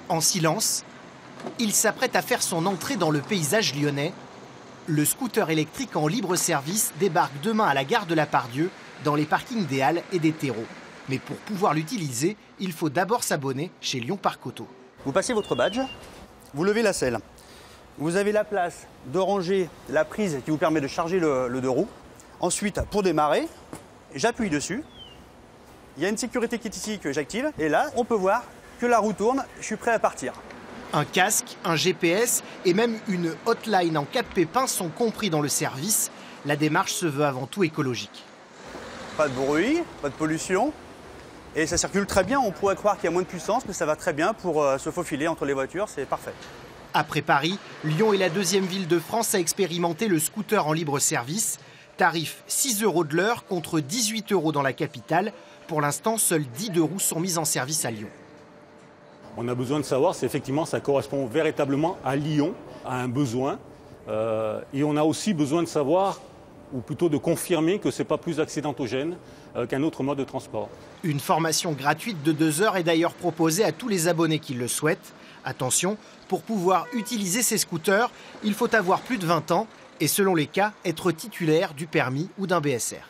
En silence, il s'apprête à faire son entrée dans le paysage lyonnais. Le scooter électrique en libre service débarque demain à la gare de la Part-Dieu, dans les parkings des Halles et des terreaux. Mais pour pouvoir l'utiliser, il faut d'abord s'abonner chez Lyon Parc Auto. Vous passez votre badge, vous levez la selle. Vous avez la place de ranger la prise qui vous permet de charger le deux roues. Ensuite, pour démarrer, j'appuie dessus. Il y a une sécurité qui est ici que j'active. Et là, on peut voir que la roue tourne, je suis prêt à partir. Un casque, un GPS et même une hotline en cas de pépin sont compris dans le service. La démarche se veut avant tout écologique. Pas de bruit, pas de pollution. Et ça circule très bien. On pourrait croire qu'il y a moins de puissance, mais ça va très bien pour se faufiler entre les voitures. C'est parfait. Après Paris, Lyon est la deuxième ville de France à expérimenter le scooter en libre service. Tarif 6 € de l'heure contre 18 € dans la capitale. Pour l'instant, seuls 10 deux roues sont mises en service à Lyon. On a besoin de savoir si effectivement ça correspond véritablement à Lyon, à un besoin. Et on a aussi besoin de savoir, ou plutôt de confirmer que ce n'est pas plus accidentogène qu'un autre mode de transport. Une formation gratuite de 2 heures est d'ailleurs proposée à tous les abonnés qui le souhaitent. Attention, pour pouvoir utiliser ces scooters, il faut avoir plus de 20 ans et selon les cas, être titulaire du permis ou d'un BSR.